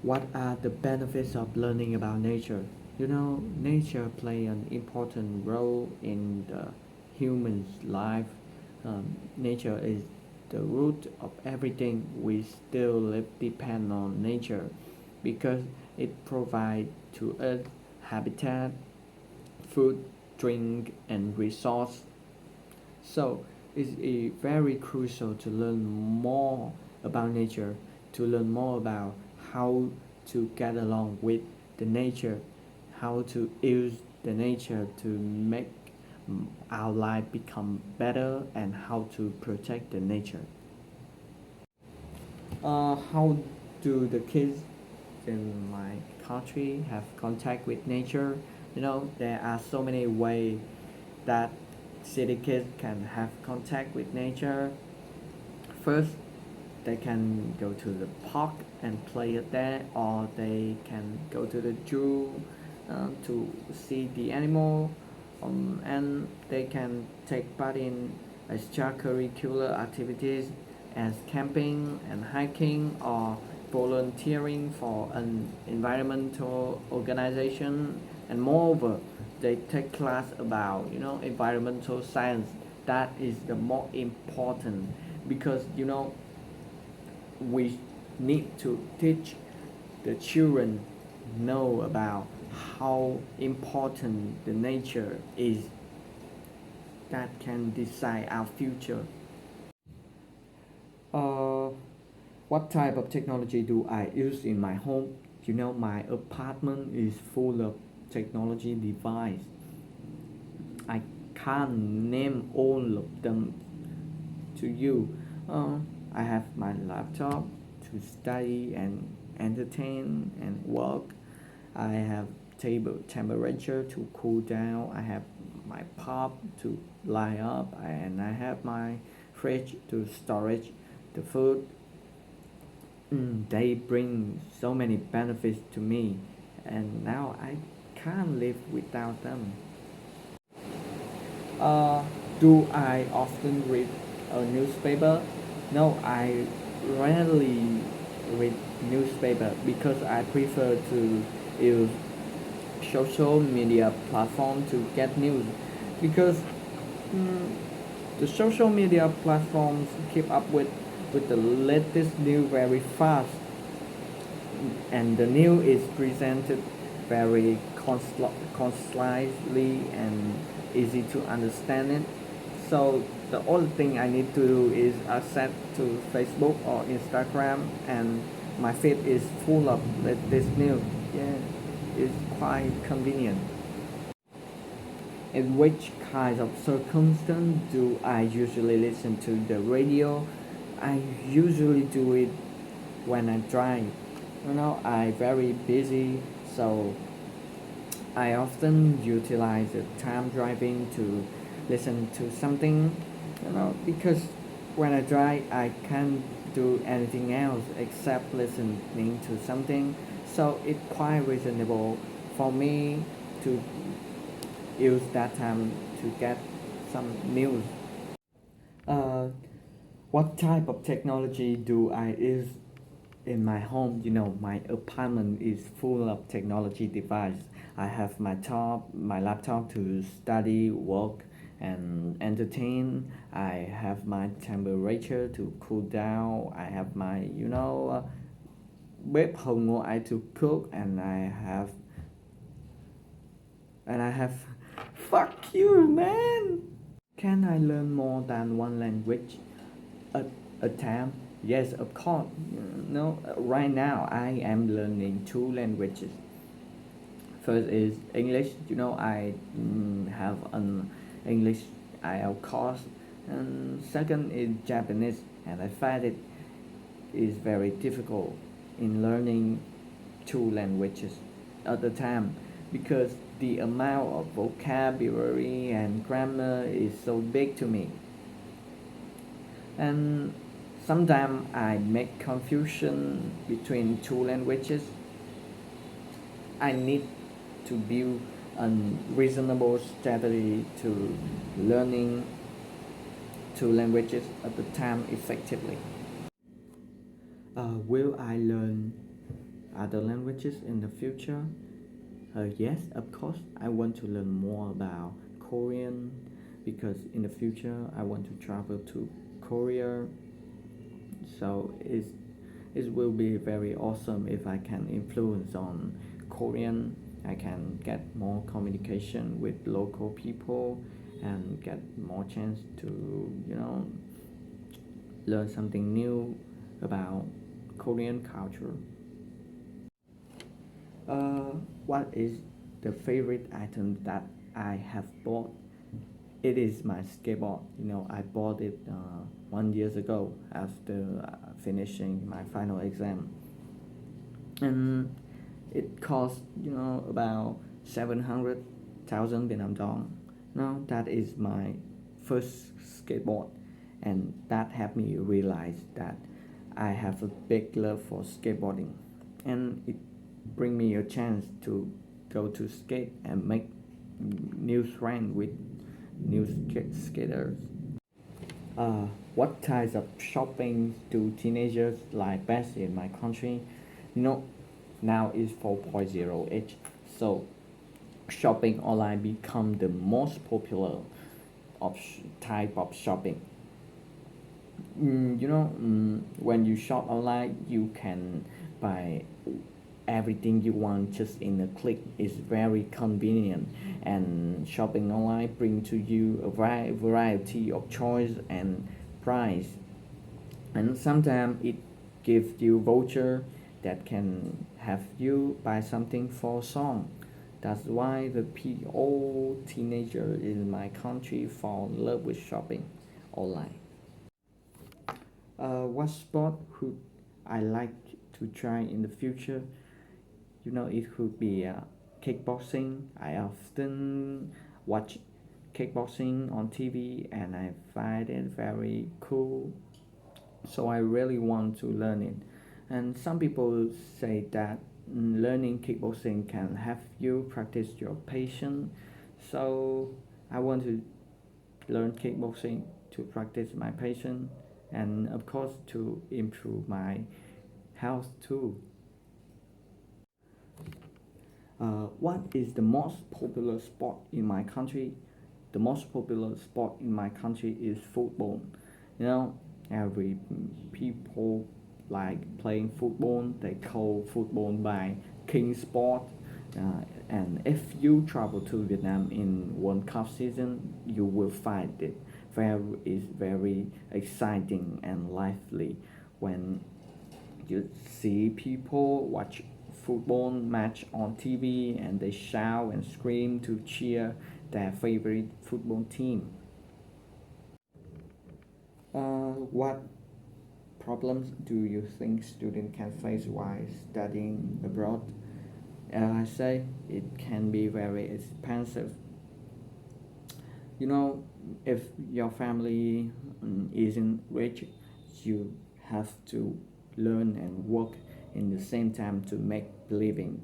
What are the benefits of learning about nature? Nature play an important role in the human's life. Nature is the root of everything. We still live depend on nature because it provides to us habitat, food, drink, and resource. So it's very crucial to learn more about nature, to learn more about how to get along with the nature, how to use the nature to make our life become better, and how to protect the nature. How do the kids in my country have contact with nature? There are so many ways that city kids can have contact with nature. First, they can go to the park and play there, or they can go to the zoo to see the animal, and they can take part in extracurricular activities as camping and hiking or volunteering for an environmental organization. And moreover, they take class about environmental science. That is the more important, because we need to teach the children know about how important the nature is, that can decide our future. uh, what type of technology do I use in my home? My apartment is full of technology device. I can't name all of them to you. I have my laptop to study and entertain and work. I have table temperature to cool down. I have my pop to lie up, and I have my fridge to storage the food. They bring so many benefits to me, and now I can't live without them. Uh, do I often read a newspaper? No, I rarely read newspaper because I prefer to use social media platform to get news, because mm, the social media platforms keep up with the latest news very fast, and the news is presented very concisely and easy to understand it. So the only thing I need to do is access to Facebook or Instagram, and my feed is full of this news. Yeah, it's quite convenient. In which kind of circumstance do I usually listen to the radio? I usually do it when I drive. I very busy, so I often utilize the time driving to listen to something. Because when I drive, I can't do anything else except listening to something. So it's quite reasonable for me to use that time to get some news. Uh, what type of technology do I use in my home? My apartment is full of technology device. I have my laptop to study, work, and entertain. I have my temperature to cool down. I have my bếp hồng ngoại to cook, and I have fuck you, man. Can I learn more than one language at a time? Yes, of course. No, right now I am learning two languages. First is English. I have an English IELTS course, and second is Japanese. And I find it is very difficult in learning two languages at a time, because the amount of vocabulary and grammar is so big to me, and sometimes I make confusion between two languages. I need to build a reasonable strategy to learning two languages at the time effectively. Will I learn other languages in the future? Yes, of course. I want to learn more about Korean because in the future I want to travel to Korea. So it will be very awesome if I can influence on Korean. I can get more communication with local people and get more chance to learn something new about Korean culture. Uh, what is the favorite item that I have bought? It is my skateboard. I bought it 1 year ago after finishing my final exam, and it cost about 700,000 Vietnam dong. Now that is my first skateboard, and that helped me realize that I have a big love for skateboarding, and it bring me a chance to go to skate and make new friends with new skaters. What types of shopping do teenagers like best in my country? You know, now is 4.0 age, so shopping online become the most popular type of shopping. When you shop online, you can buy everything you want just in a click. Is very convenient, and shopping online bring to you a variety of choice and price, and sometimes it gives you voucher that can have you buy something for song. That's why all teenager in my country fall in love with shopping online. What sport would I like to try in the future? It could be kickboxing. I often watch kickboxing on TV and I find it very cool. So I really want to learn it. And some people say that learning kickboxing can help you practice your patience. So I want to learn kickboxing to practice my patience and of course to improve my health too. What is the most popular sport in my country? The most popular sport in my country is football. You know, every people like playing football. They call football by king sport. And if you travel to Vietnam in World Cup season, you will find it very exciting and lively when you see people watch football match on TV and they shout and scream to cheer their favorite football team. What problems do you think students can face while studying abroad? I say it can be very expensive. You know, if your family isn't rich, you have to learn and work in the same time to make living.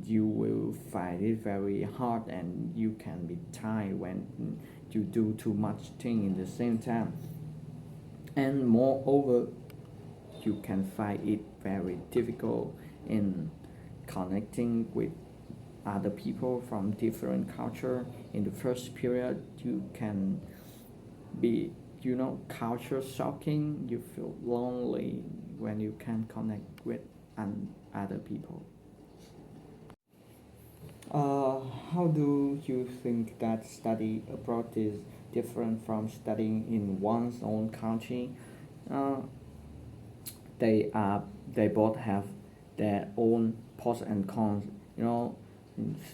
You will find it very hard and you can be tired when you do too much thing in the same time. And moreover, you can find it very difficult in connecting with other people from different culture. In the first period, you can be culture shocking. You feel lonely when you can connect with other people. uh, how do you think that study abroad is different from studying in one's own country? uh, they are they both have their own pros and cons. you know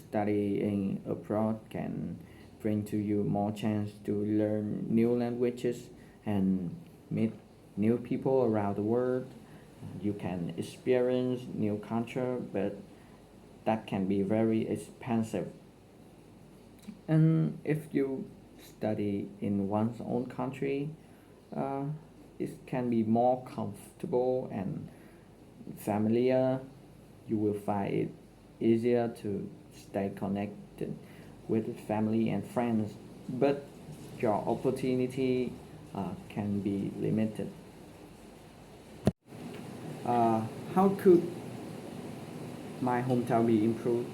Studying abroad can bring to you more chance to learn new languages and meet new people around the world. You can experience new culture, but that can be very expensive. And if you study in one's own country, uh, it can be more comfortable and familiar. You will find it easier to stay connected with family and friends, but your opportunity can be limited. How could my hometown be improved.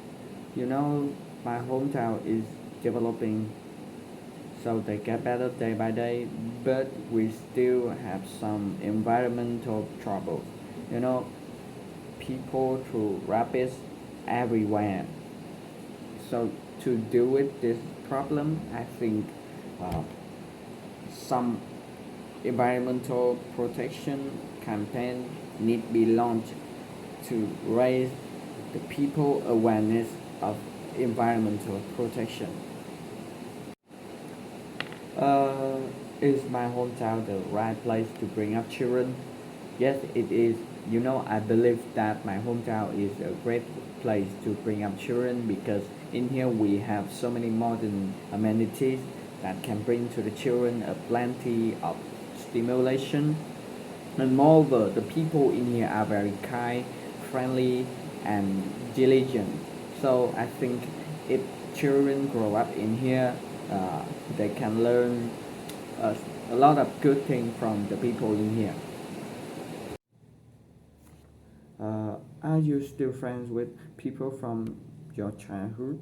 You know, my hometown is developing, so they get better day by day, but we still have some environmental troubles. You know, people throw rubbish everywhere. So to deal with this problem, I think uh, some environmental protection campaign need be launched to raise the people awareness of environmental protection. Uh, is my hometown the right place to bring up children? Yes, it is. You know, I believe that my hometown is a great place to bring up children because in here we have so many modern amenities that can bring to the children a plenty of stimulation. And moreover, the people in here are very kind, friendly, and diligent. So I think if children grow up in here, uh, they can learn uh, a lot of good things from the people in here. Are you still friends with people from your childhood?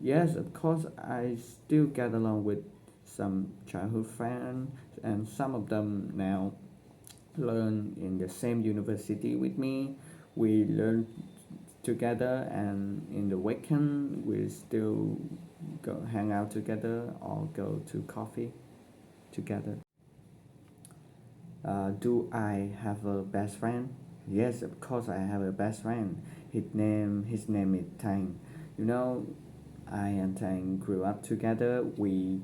Yes, of course, I still get along with some childhood friends, and some of them now learn in the same university with me. We learn together, and in the weekend, we still go hang out together or go to coffee together. Do I have a best friend? Yes, of course I have a best friend. His name is Tang. You know, I and Tang grew up together. We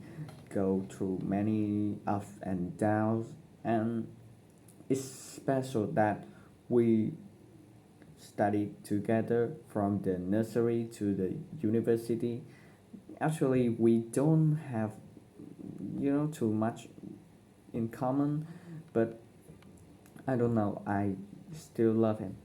go through many ups and downs, and it's special that we studied together from the nursery to the university. Actually, we don't have too much in common, but I don't know. I still love him.